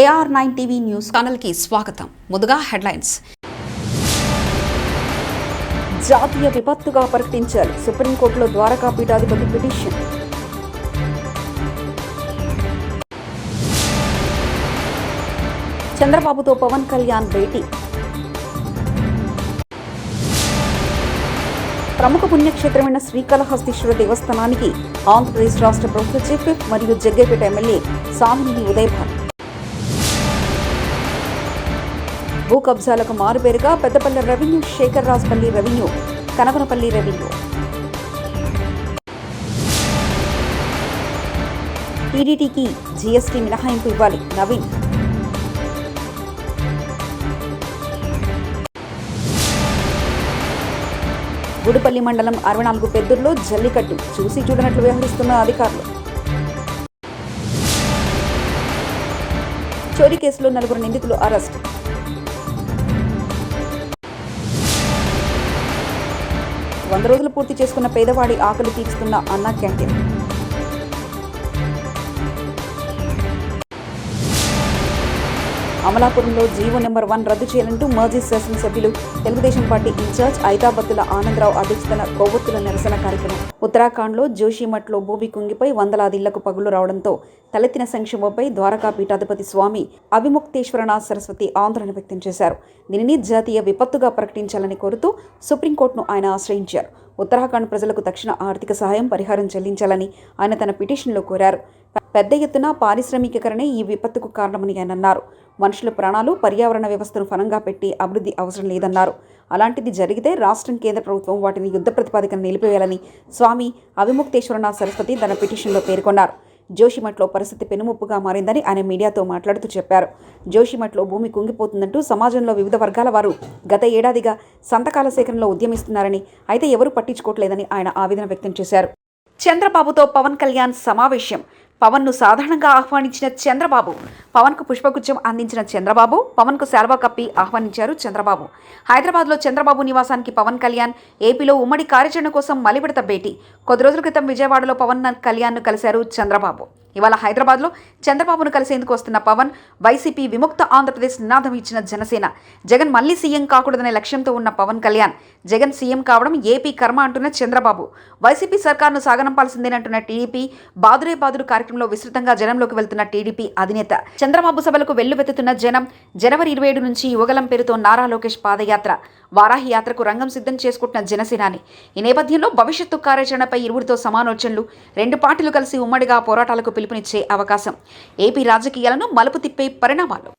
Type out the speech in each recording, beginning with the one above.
AR9 TV news ఛానల్కి స్వాగతం. ముందుగా హెడ్లైన్స్. జాతీయ విపత్తుగా ప్రకటించాలి, సుప్రీంకోర్టులో ద్వారకా పీఠాధిపతి పిటిషన్. చంద్రబాబుతో పవన్ కళ్యాణ్ భేటీ. ప్రముఖ పుణ్యక్షేత్రమైన శ్రీకాళహస్తీశ్వర దేవస్థానానికి ఆంధ్రప్రదేశ్ రాష్ట్ర ప్రభుత్వ చీఫ్ విప్ మరియు జగ్గైపేట ఎమ్మెల్యే సామినేని ఉదయభాన్. భూ కబ్జాలకు మారుపేరుగా Peddapalli revenue, Shekarrajpalli revenue, Kanaganapalli revenue. టీడీటీకి జీఎస్టీ మినహాయింపు ఇవ్వాలి, నవీన్. గుడిపల్లి మండలం 64 పెద్దూరులో జల్లికట్టు చూసి చూడనట్లు వ్యవహరిస్తున్న అధికారులు. చోరీ కేసులో 4 నిందితులు అరెస్ట్. 100 రోజులు పూర్తి చేసుకున్న పేదవాడి ఆకలి తీర్చుతున్న అన్నా క్యాంటీన్. అమలాపురంలో జీవో నెంబర్ 1 రద్దు చేయాలంటూ మాజీ శాసనసభ్యులు తెలుగుదేశం పార్టీ ఇన్ఛార్జ్ ఐతాబత్తుల ఆనందరావు అధ్యక్షతన కొవ్వొత్తుల నిరసన కార్యక్రమం. ఉత్తరాఖండ్లో జోషిమఠ్లో భూమి కుంగిపై వందలాది ఇళ్లకు పగులు రావడంతో తలెత్తిన సంక్షోభంపై ద్వారకా పీఠాధిపతి స్వామి అవిముక్తేశ్వరనాథ్ సరస్వతి ఆందోళన వ్యక్తం చేశారు. దీనిని జాతీయ విపత్తుగా ప్రకటించాలని కోరుతూ సుప్రీంకోర్టును ఆయన ఆశ్రయించారు. ఉత్తరాఖండ్ ప్రజలకు తక్షణ ఆర్థిక సహాయం, పరిహారం చెల్లించాలని ఆయన తన పిటిషన్లో కోరారు. పెద్ద ఎత్తున పారిశ్రామికీకరణే ఈ విపత్తుకు కారణమని ఆయన అన్నారు. మనుషుల ప్రాణాలు, పర్యావరణ వ్యవస్థను ఫలంగా పెట్టి అభివృద్ధి అవసరం లేదన్నారు. అలాంటిది జరిగితే రాష్ట్రం, కేంద్ర ప్రభుత్వం వాటిని యుద్ధ ప్రతిపాదికన నిలిపివేయాలని స్వామి అవిముక్తేశ్వరనాథ్ సరస్వతి తన పిటిషన్లో పేర్కొన్నారు. జోషిమఠ్లో పరిస్థితి పెనుముప్పుగా మారిందని ఆయన మీడియాతో మాట్లాడుతూ చెప్పారు. జోషిమఠ్లో భూమి కుంగిపోతుందంటూ సమాజంలో వివిధ వర్గాల వారు గత ఏడాదిగా సంతకాల సేకరణలో ఉద్యమిస్తున్నారని, అయితే ఎవరూ పట్టించుకోవట్లేదని ఆయన ఆవేదన వ్యక్తం చేశారు. చంద్రబాబుతో పవన్ కళ్యాణ్ సమావేశం. పవన్ను సాధారణంగా ఆహ్వానించిన చంద్రబాబు, పవన్కు పుష్పగుచ్చం అందించిన చంద్రబాబు, పవన్కు శాల్వా కప్పి ఆహ్వానించారు చంద్రబాబు. హైదరాబాద్లో చంద్రబాబు నివాసానికి పవన్ కళ్యాణ్, ఏపీలో ఉమ్మడి కార్యాచరణ కోసం మలివిడత భేటీ. కొద్ది రోజుల క్రితం విజయవాడలో పవన్ కళ్యాణ్ను కలిశారు చంద్రబాబు. ఇవాళ హైదరాబాద్లో చంద్రబాబును కలిసేందుకు వస్తున్న పవన్, వైసీపీ విముక్త ఆంధ్రప్రదేశ్ నినాదం ఇచ్చిన జనసేన, జగన్ మళ్లీ సీఎం కాకూడదనే లక్ష్యంతో ఉన్న పవన్ కళ్యాణ్, జగన్ సీఎం కావడం ఏపీ కర్మ అంటున్న చంద్రబాబు, వైసీపీ సర్కార్ను సాగనంపాల్సిందేనంటున్న టీడీపీ, బాదురే బాదురు కార్యక్రమంలో విస్తృతంగా జనంలోకి వెళ్తున్న టీడీపీ అధినేత. చంద్రబాబు సభలకు వెల్లువెత్తుతున్న జనం. జనవరి 27 నుంచి యువగలం పేరుతో నారా లోకేష్ పాదయాత్ర, వారాహి యాత్రకు రంగం సిద్ధం చేసుకుంటున్న జనసేనాని. ఈ నేపథ్యంలో భవిష్యత్తు కార్యాచరణపై ఇరువురితో సమాలోచనలు, 2 పార్టీలు కలిసి ఉమ్మడిగా పోరాటాలకు పిలుపునిచ్చే అవకాశం. ఏపీ రాజకీయాలను మలుపు తిప్పే పరిణామాలు.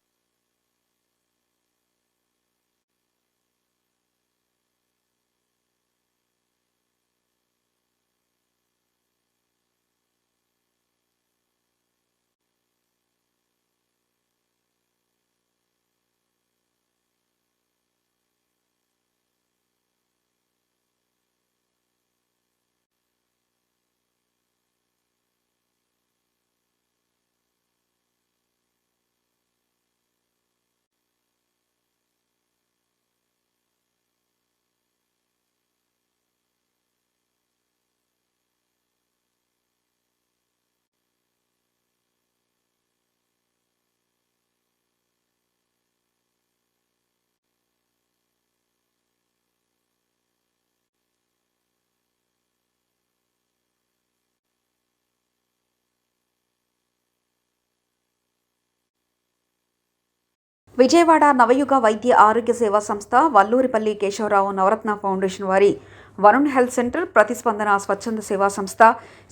విజయవాడ నవయుగ వైద్య ఆరోగ్య సేవా సంస్థ, వల్లూరిపల్లి కేశవరావు నవరత్న ఫౌండేషన్ వారి వరుణ్ హెల్త్ సెంటర్, ప్రతిస్పందన స్వచ్ఛంద సేవా సంస్థ,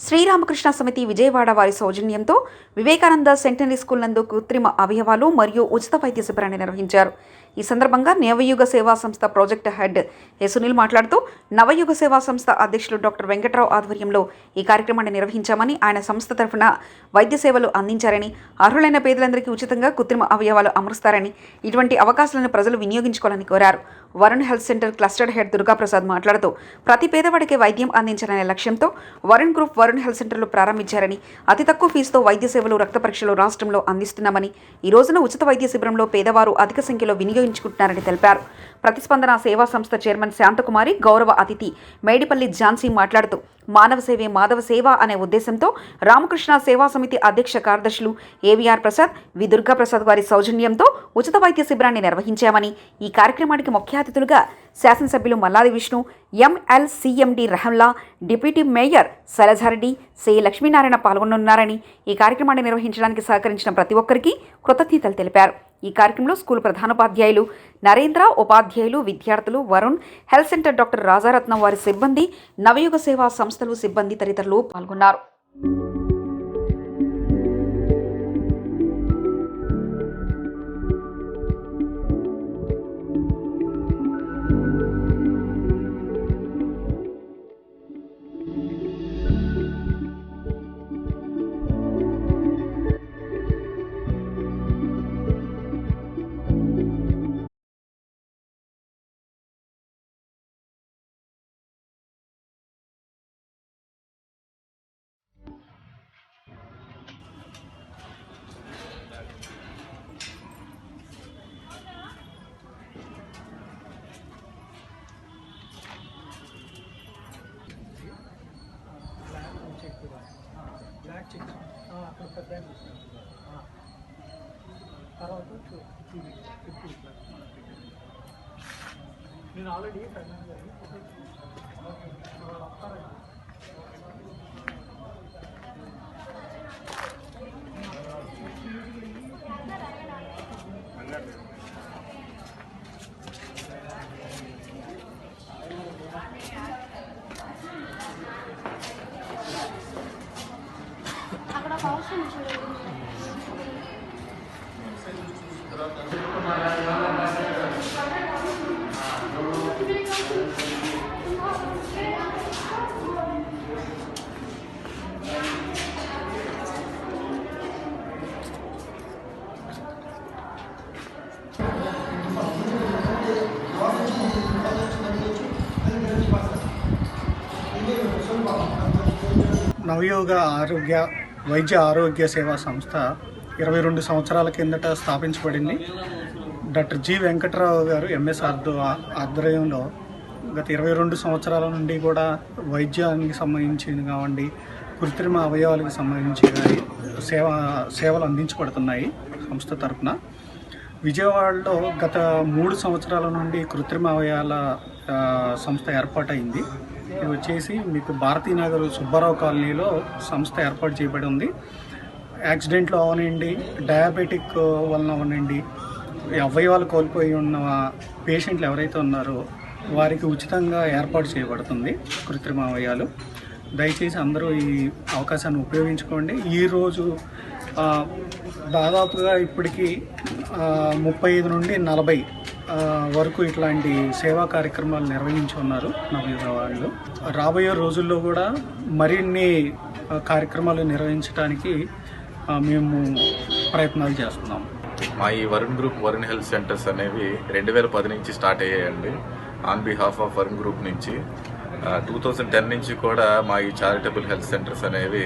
శ్రీరామకృష్ణ సమితి విజయవాడ వారి సౌజన్యంతో వివేకానంద సెంటనరీ స్కూల్ నందు కృత్రిమ అవయవాలు మరియు ఉచిత వైద్య శిబిరాన్ని నిర్వహించారు. ఈ సందర్భంగా నవయుగ సేవా సంస్థ ప్రాజెక్ట్ హెడ్ ఏ సునీల్ మాట్లాడుతూ, నవయుగ సేవా సంస్థ అధ్యక్షులు డాక్టర్ వెంకట్రావు ఆధ్వర్యంలో ఈ కార్యక్రమాన్ని నిర్వహించామని, ఆయన సంస్థ తరఫున వైద్య సేవలు అందించారని, అర్హులైన పేదలందరికీ ఉచితంగా కృత్రిమ అవయవాలు అమరుస్తారని, ఇటువంటి అవకాశాలను ప్రజలు వినియోగించుకోవాలని కోరారు. Varun health centre cluster head Durgaprasad మాట్లాడుతూ, ప్రతి పేదవాడికి వైద్యం అందించాలనే లక్ష్యంతో వరుణ్ గ్రూప్ వరుణ్ హెల్త్ సెంటర్లు ప్రారంభించారని, అతి తక్కువ ఫీజుతో వైద్య సేవలు, రక్త పరీక్షలు రాష్ట్రంలో అందిస్తున్నామని, ఈ రోజున ఉచిత వైద్య శిబిరంలో పేదవారు అధిక సంఖ్యలో వినియోగించుకుంటున్నారని తెలిపారు. ప్రతిస్పందన సేవా సంస్థ చైర్మన్ శాంతకుమారి, గౌరవ అతిథి మేడిపల్లి ఝాన్సీ మాట్లాడుతూ, మానవ సేవే మాధవ సేవ అనే ఉద్దేశంతో రామకృష్ణ సేవా సమితి అధ్యక్ష కార్యదర్శులు ఏవిఆర్ ప్రసాద్, వి దుర్గా ప్రసాద్ వారి సౌజన్యంతో ఉచిత వైద్య శిబిరాన్ని నిర్వహించామని, ఈ కార్యక్రమానికి ముఖ్య అతిథులుగా శాసనసభ్యులు మల్లాది విష్ణు, ఎంఎల్సీఎండి రహంలా, deputy mayor Sailaja Reddy, C Lakshminarayana పాల్గొనున్నారని, ఈ కార్యక్రమాన్ని నిర్వహించడానికి సహకరించిన ప్రతి ఒక్కరికి కృతజ్ఞతలు తెలిపారు. ఈ కార్యక్రమంలో స్కూల్ ప్రధానోపాధ్యాయులు నరేంద్ర, ఉపాధ్యాయులు, విద్యార్థులు, Varun, health centre doctor Rajaratnam వారి సిబ్బంది, నవయుగ సేవా సంస్థలు సిబ్బంది తదితరులు పాల్గొన్నారు. బ్లాక్ చెక్ అక్కడ పెద్ద తర్వాత 50 నేను ఆల్రెడీ అక్కడ అవసరం చూడండి. నవయోగ వైద్య ఆరోగ్య సేవా సంస్థ 22 సంవత్సరాల కిందట స్థాపించబడింది. డాక్టర్ జి వెంకట్రావు గారు ఎంఎస్ ఆధ్వర్యంలో గత 22 సంవత్సరాల నుండి కూడా వైద్యానికి సంబంధించింది కావండి, కృత్రిమ అవయవాలకు సంబంధించి సేవలు అందించబడుతున్నాయి సంస్థ తరఫున. విజయవాడలో గత 3 సంవత్సరాల నుండి కృత్రిమ అవయవాల సంస్థ ఏర్పాటైంది. ఇది వచ్చేసి మీకు భారతీనగర్ సుబ్బారావు కాలనీలో సంస్థ ఏర్పాటు చేయబడి ఉంది. యాక్సిడెంట్లో అవనండి, డయాబెటిక్ వలన అవనండి, అవయవాలు కోల్పోయి ఉన్న పేషెంట్లు ఎవరైతే ఉన్నారో వారికి ఉచితంగా ఏర్పాటు చేయబడుతుంది కృత్రిమ అవయవాలు. దయచేసి అందరూ ఈ అవకాశాన్ని ఉపయోగించుకోండి. ఈరోజు దాదాపుగా ఇప్పటికీ 35 నుండి 40 వరకు ఇట్లాంటి సేవా కార్యక్రమాలు నిర్వహించి ఉన్నారు నవయుగ వాళ్ళు. రాబోయే రోజుల్లో కూడా మరిన్ని కార్యక్రమాలు నిర్వహించడానికి మేము ప్రయత్నాలు చేస్తున్నాం. మా ఈ Varun group Varun health centres అనేవి 2010 నుంచి స్టార్ట్ అయ్యాయండి. On behalf of Varun group నుంచి 2010 నుంచి కూడా మా ఈ చారిటబుల్ హెల్త్ సెంటర్స్ అనేవి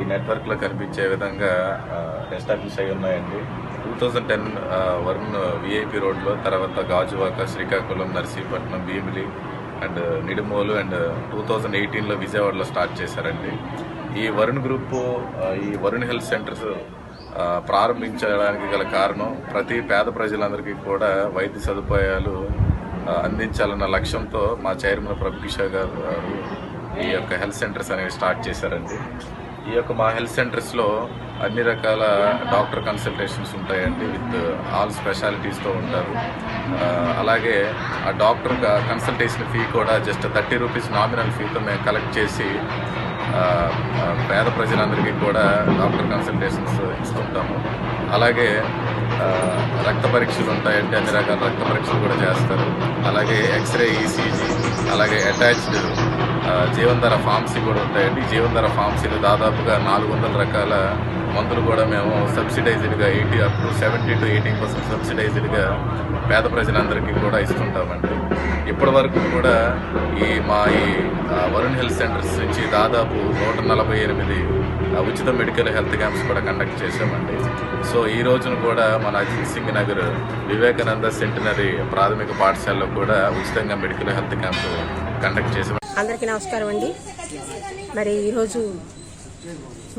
ఈ నెట్వర్క్లో కనిపించే విధంగా ఎస్టాబ్లిష్ అయి ఉన్నాయండి. 2010 వరుణ్ విఐపి రోడ్లో, తర్వాత గాజువాక, శ్రీకాకుళం, నర్సీపట్నం, భీమిలి అండ్ నిడుమోలు అండ్ 2018లో విజయవాడలో స్టార్ట్ చేశారండి. ఈ వరుణ్ గ్రూప్ ఈ వరుణ్ హెల్త్ సెంటర్స్ ప్రారంభించడానికి గల కారణం ప్రతి పేద ప్రజలందరికీ కూడా వైద్య సదుపాయాలు అందించాలన్న లక్ష్యంతో మా చైర్మన్ ప్రభు కిషోర్ గారు ఈ యొక్క హెల్త్ సెంటర్స్ అనేవి స్టార్ట్ చేశారండి. ఈ యొక్క మా హెల్త్ సెంటర్స్లో అన్ని రకాల డాక్టర్ కన్సల్టేషన్స్ ఉంటాయండి, విత్ ఆల్ స్పెషాలిటీస్తో ఉంటారు. అలాగే ఆ డాక్టర్ కన్సల్టేషన్ ఫీ కూడా జస్ట్ 30 రూపీస్ నామినల్ ఫీతో మేము కలెక్ట్ చేసి పేద ప్రజలందరికీ కూడా డాక్టర్ కన్సల్టేషన్స్ ఇస్తుంటాము. అలాగే రక్త పరీక్షలు ఉంటాయండి, అన్ని రకాల రక్త పరీక్షలు కూడా చేస్తారు. అలాగే ఎక్స్రే, ఈసీజీ, అలాగే అటాచ్డ్ జీవనధార ఫార్మసీ కూడా ఉంటాయండి. జీవనధార ఫార్మసీలు దాదాపుగా 400 రకాల మందులు కూడా మేము సబ్సిడైజ్డ్గా 70 to 80% సబ్సిడైజ్డ్గా పేద ప్రజలందరికీ కూడా ఇస్తుంటామండి. ఇప్పటి వరకు కూడా ఈ వరుణ్ హెల్త్ సెంటర్స్ నుంచి దాదాపు 148 ఉచిత మెడికల్ హెల్త్ క్యాంప్స్ కూడా కండక్ట్ చేశామండి. సో ఈ రోజున కూడా మన అజిత్ సింగ్ నగర్ వివేకానంద సెంటినరీ ప్రాథమిక పాఠశాలలో కూడా ఉచితంగా మెడికల్ హెల్త్ క్యాంప్ కండక్ట్ చేసాం. అందరికీ నమస్కారం అండి. మరి ఈరోజు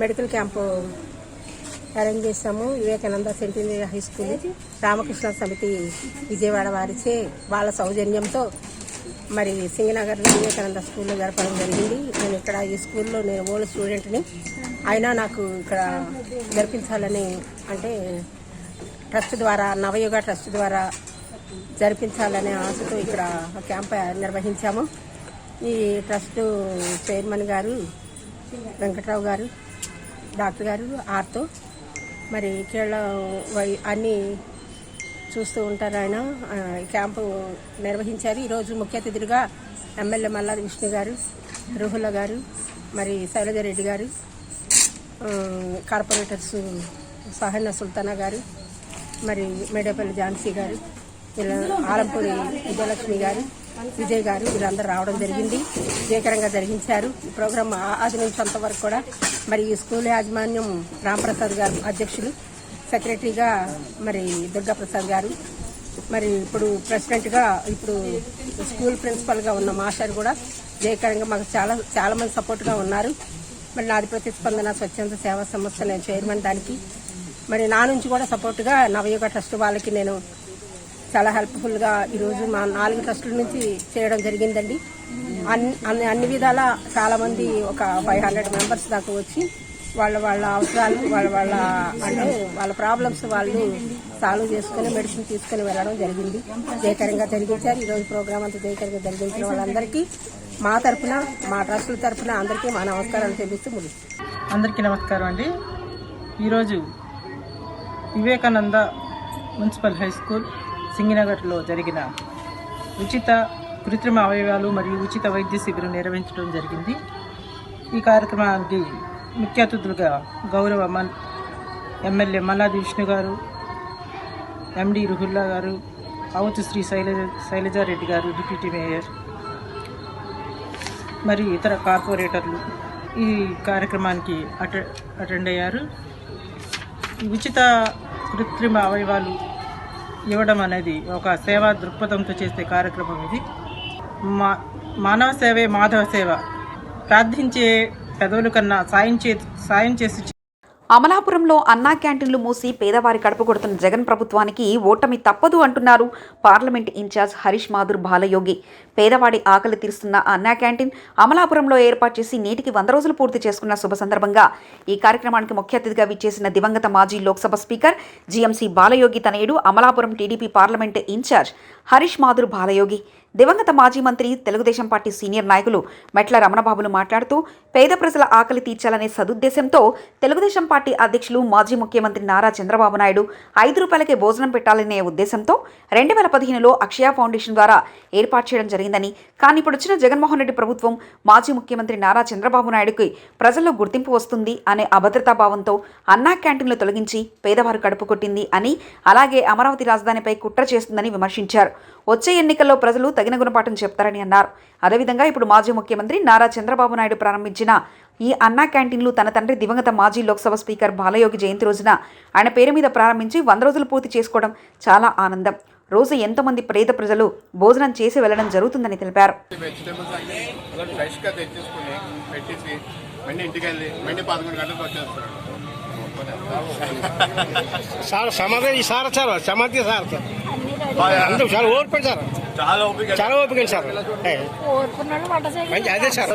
మెడికల్ క్యాంపు అరేంజ్ చేస్తాము. Vivekananda centenary high school Ramakrishna సమితి విజయవాడ వారిచే వాళ్ళ సౌజన్యంతో మరి సింగనగర్లో వివేకానంద స్కూల్లో జరపడం జరిగింది. నేను ఇక్కడ ఈ స్కూల్లో నేను ఓల్డ్ స్టూడెంట్ని, అయినా నాకు ఇక్కడ జరిపించాలని అంటే ట్రస్ట్ ద్వారా నవయుగ ట్రస్ట్ ద్వారా జరిపించాలనే ఆశతో ఇక్కడ క్యాంప్ నిర్వహించాము. ఈ ట్రస్ట్ చైర్మన్ గారు వెంకట్రావు గారు, డాక్టర్ గారు ఆర్తో మరి కీళ్ళ అన్నీ చూస్తూ ఉంటారు. ఆయన క్యాంపు నిర్వహించారు. ఈరోజు ముఖ్య అతిథులుగా ఎమ్మెల్యే మల్లాది విష్ణు గారు, రుహుల్లా గారు, మరి శైలజారెడ్డి గారు, కార్పొరేటర్స్ సహన సుల్తానా గారు, మరి మేడేపల్లి ఝాన్సీ గారు, ఆలంపూరి విజయలక్ష్మి గారు, విజయ్ గారు వీళ్ళందరూ రావడం జరిగింది. విజయకరంగా జరిగించారు ఈ ప్రోగ్రాం ఆది నుంచి అంతవరకు కూడా. మరి ఈ స్కూల్ యాజమాన్యం రాంప్రసాద్ గారు అధ్యక్షులు, సెక్రటరీగా మరి దుర్గాప్రసాద్ గారు, మరి ఇప్పుడు ప్రెసిడెంట్గా ఇప్పుడు స్కూల్ ప్రిన్సిపల్గా ఉన్న మాస్టర్ కూడా విజయకరంగా మాకు చాలా మంది సపోర్ట్గా ఉన్నారు. మరి నాది ప్రతిస్పందన స్వచ్ఛంద సేవా సంస్థ నేను చైర్మన్ దానికి. మరి నా నుంచి కూడా సపోర్ట్గా నవయుగ ట్రస్ట్ వాళ్ళకి నేను చాలా హెల్ప్ఫుల్గా ఈరోజు మా 4 ట్రస్టుల నుంచి చేయడం జరిగిందండి. అన్ని విధాల చాలామంది ఒక 500 మెంబర్స్ దాకా వచ్చి వాళ్ళ అవసరాలు అంటే వాళ్ళ ప్రాబ్లమ్స్ వాళ్ళు సాల్వ్ చేసుకుని మెడిసిన్ తీసుకుని వెళ్ళడం జరిగింది. జయకరంగా జరిగించారు. ఈరోజు ప్రోగ్రాం అంతా జయకరంగా జరిగించిన వాళ్ళందరికీ మా తరఫున, మా ట్రస్టుల తరఫున అందరికీ మా నమస్కారాలు తెలుస్తూ ముగిస్తాం. అందరికీ నమస్కారం అండి. ఈరోజు వివేకానంద మున్సిపల్ హై స్కూల్ సింగినగర్లో జరిగిన ఉచిత కృత్రిమ అవయవాలు మరియు ఉచిత వైద్య శిబిరం నిర్వహించడం జరిగింది. ఈ కార్యక్రమానికి ముఖ్య అతిథులుగా గౌరవ ఎమ్మెల్యే మల్లాది విష్ణు గారు, ఎండి రుహుల్లా గారు, అవుతు శ్రీ శైలజారెడ్డి గారు డిప్యూటీ మేయర్ మరియు ఇతర కార్పొరేటర్లు ఈ కార్యక్రమానికి అటెండ్ అయ్యారు. ఈ ఉచిత కృత్రిమ అవయవాలు ఇవ్వడం అనేది ఒక సేవా దృక్పథంతో చేసే కార్యక్రమం. ఇది మానవ సేవే మాధవ సేవ. ప్రార్థించే పెదవుల కన్నా సాయం చేసి అమలాపురంలో అన్నా క్యాంటీన్లు మూసి పేదవారి కడుపు కొడుతున్న జగన్ ప్రభుత్వానికి ఓటమి తప్పదు అంటున్నారు పార్లమెంట్ ఇన్ఛార్జ్ హరీష్ మాధుర్ బాలయోగి. పేదవాడి ఆకలి తీరుస్తున్న అన్నా క్యాంటీన్ అమలాపురంలో ఏర్పాటు చేసి నేటికి 100 రోజులు పూర్తి చేసుకున్న శుభ సందర్భంగా ఈ కార్యక్రమానికి ముఖ్య అతిథిగా విచ్చేసిన దివంగత మాజీ లోక్సభ స్పీకర్ జీఎంసీ బాలయోగి తనయుడు Amalapuram TDP parliament incharge Harish Madhur Balayogi, దివంగత మాజీ మంత్రి తెలుగుదేశం పార్టీ సీనియర్ నాయకులు మెట్ల రమణబాబులు మాట్లాడుతూ పేద ప్రజల ఆకలి తీర్చాలనే సదుద్దేశంతో తెలుగుదేశం పార్టీ అధ్యక్షులు మాజీ ముఖ్యమంత్రి నారా చంద్రబాబు నాయుడు 5 రూపాయలకే భోజనం పెట్టాలనే ఉద్దేశంతో 2015లో అక్షయ ఫౌండేషన్ ద్వారా ఏర్పాటు చేయడం జరిగిందని, కానీ ఇప్పుడు వచ్చిన జగన్మోహన్ రెడ్డి ప్రభుత్వం మాజీ ముఖ్యమంత్రి నారా చంద్రబాబు నాయుడుకి ప్రజల్లో గుర్తింపు వస్తుంది అనే అభద్రతా భావంతో అన్నా క్యాంటీన్లు తొలగించి పేదవారు కడుపు కొట్టింది అని, అలాగే అమరావతి రాజధానిపై కుట్ర చేస్తుందని విమర్శించారు. వచ్చే ఎన్నికల్లో ప్రజలు తగిన గుణపాఠం చెప్తారని అన్నారు. అదేవిధంగా ఇప్పుడు మాజీ ముఖ్యమంత్రి నారా చంద్రబాబు నాయుడు ప్రారంభించిన ఈ అన్నా క్యాంటీన్లు తన తండ్రి దివంగత మాజీ లోక్సభ స్పీకర్ బాలయోగి జయంతి రోజున ఆయన పేరు మీద ప్రారంభించి 100 రోజులు పూర్తి చేసుకోవడం చాలా ఆనందం. రోజు ఎంతోమంది పేద ప్రజలు భోజనం చేసి వెళ్లడం జరుగుతుందని తెలిపారు. చాలా ఓపిక సార్, చాలా ఓపిక సార్. అదే సార్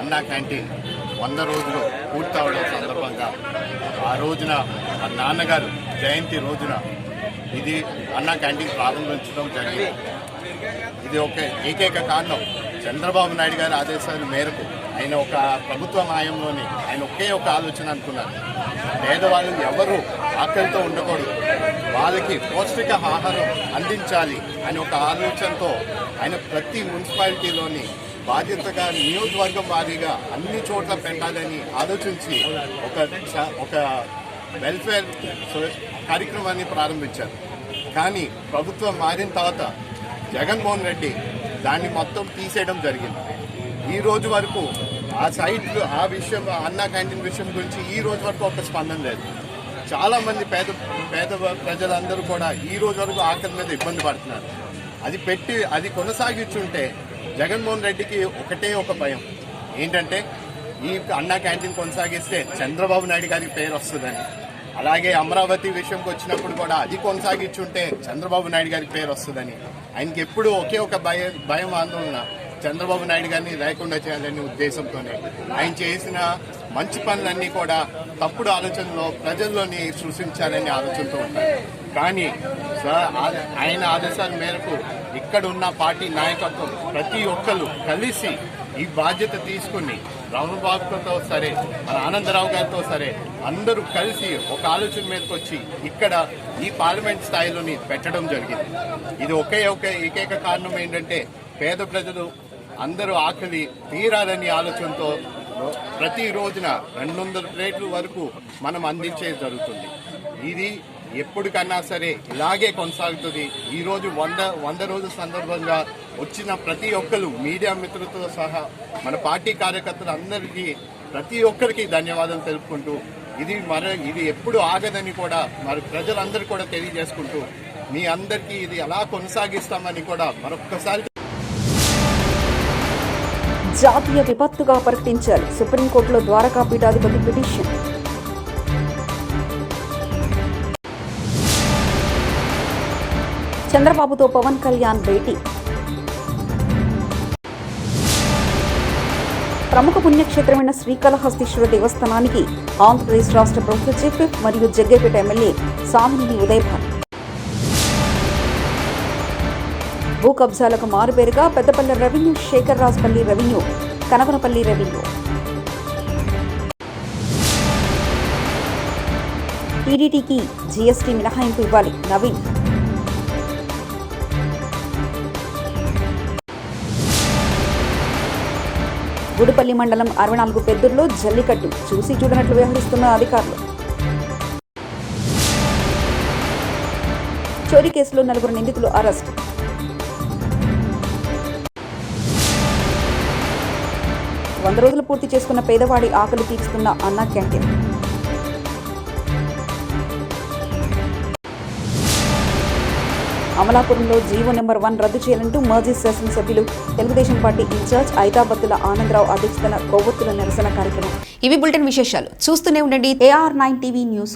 అన్నా క్యాంటీన్ 100 రోజులు పూర్తవడం సందర్భంగా ఆ రోజున ఆ నాన్నగారు జయంతి రోజున ఇది అన్నా క్యాంటీన్ ప్రారంభించడం జరిగింది. ఇది ఒక ఏకైక కారణం చంద్రబాబు నాయుడు గారి ఆదేశాల మేరకు ఆయన ఒక ప్రభుత్వ న్యాయంలోని ఆయన ఒకే ఒక ఆలోచన అనుకున్నారు. పేదవాళ్ళు ఎవరు ఆకలితో ఉండకూడదు, వాళ్ళకి పౌష్టిక ఆహారం అందించాలి అని ఒక ఆలోచనతో ఆయన ప్రతి మున్సిపాలిటీలోని బాధ్యతగా నియోజకవర్గం వారీగా అన్ని చోట్ల పెట్టాలని ఆలోచించి ఒక వెల్ఫేర్ కార్యక్రమాన్ని ప్రారంభించారు. కానీ ప్రభుత్వం మారిన తర్వాత జగన్మోహన్ రెడ్డి దాన్ని మొత్తం తీసేయడం జరిగింది. ఈ రోజు వరకు ఆ సైట్ ఆ విషయం అన్నా క్యాంటీన్ విషయం గురించి ఈ రోజు వరకు ఒక స్పందన లేదు. చాలామంది పేద ప్రజలందరూ కూడా ఈ రోజు వరకు ఆకలి మీద ఇబ్బంది పడుతున్నారు. అది కొనసాగించుంటే జగన్మోహన్ రెడ్డికి ఒకటే ఒక భయం ఏంటంటే ఈ అన్నా క్యాంటీన్ కొనసాగిస్తే చంద్రబాబు నాయుడు గారికి పేరు వస్తుందని. అలాగే అమరావతి విషయంకి వచ్చినప్పుడు కూడా అది కొనసాగించుంటే చంద్రబాబు నాయుడు గారికి పేరు వస్తుందని. ఆయనకి ఎప్పుడు ఒకే ఒక భయం ఆందోళన చంద్రబాబు నాయుడు గారిని లేకుండా చేయాలనే ఉద్దేశంతోనే ఆయన చేసిన మంచి పనులన్నీ కూడా తప్పుడు ఆలోచనలో ప్రజల్లోని సృష్టించాలనే ఆలోచనతో ఉంటారు. కానీ ఆయన ఆదేశాల మేరకు ఇక్కడ ఉన్న పార్టీ నాయకత్వం ప్రతి ఒక్కరు కలిసి ఈ బాధ్యత తీసుకుని రామబాబుతో సరే మన ఆనందరావు గారితో సరే అందరూ కలిసి ఒక ఆలోచన మీదకి వచ్చి ఇక్కడ ఈ పార్లమెంట్ స్థాయిలోని పెట్టడం జరిగింది. ఇది ఏకైక కారణం ఏంటంటే పేద ప్రజలు అందరూ ఆకలి తీరాలని ఆలోచనతో ప్రతి రోజున 200 ప్లేట్ల వరకు మనం అందించే జరుగుతుంది. ఇది ఎప్పటికన్నా సరే ఇలాగే కొనసాగుతుంది. ఈరోజు 100 రోజుల సందర్భంగా వచ్చిన ప్రతి ఒక్కరు మీడియా మిత్రులతో సహా మన పార్టీ కార్యకర్తలు అందరికీ ప్రతి ఒక్కరికి ధన్యవాదాలు తెలుపుకుంటూ ఇది ఎప్పుడు ఆగదని కూడా మరి ప్రజలందరూ కూడా తెలియజేసుకుంటూ మీ అందరికీ ఇది ఎలా కొనసాగిస్తామని కూడా మరొక్కసారి జాతీయ విపత్తుగా ప్రకటించాలి. సుప్రీంకోర్టులో ద్వారకా పీఠాధిపతి పిటిషన్. చంద్రబాబుతో పవన్ కళ్యాణ్ భేటీ. ప్రముఖ పుణ్యక్షేత్రమైన శ్రీకాళహస్తీశ్వర దేవస్థానానికి ఆంధ్రప్రదేశ్ రాష్ట్ర ప్రభుత్వ చీఫ్ విప్ మరియు జగ్గేపేట ఎమ్మెల్యే సామినేని ఉదయభాన్. భూ కబ్జాలకు మారుపేరుగా Peddapalli revenue, Shekar Rajapalli revenue, Kanakanapalli revenue. టీడీటీకి జీఎస్టీ మినహాయింపు ఇవ్వాలి నవీన్. గుడిపల్లి మండలం 64 పెద్దూరులో జల్లికట్టు చూసి చూడనట్లు వ్యవహరిస్తున్న అధికారులు. చోరీ కేసులో 4 నిందితులు అరెస్ట్. వంద రోజులు పూర్తి చేసుకున్న పేదవాడి ఆకలి తీరుస్తున్న అన్నా క్యాంటీన్. అమలాపురంలో జీవో నెంబర్ 1 రద్దు చేయాలంటూ మాజీ శాసనసభ్యులు తెలుగుదేశం పార్టీ ఇన్ఛార్జ్ ఐతాబత్తుల ఆనందరావు అధ్యక్షతన కొవ్వొత్తుల నిరసన కార్యక్రమం. ఇవి బులెటిన్ విశేషాలు. చూస్తూనే ఉండండి AR9 టీవీ న్యూస్.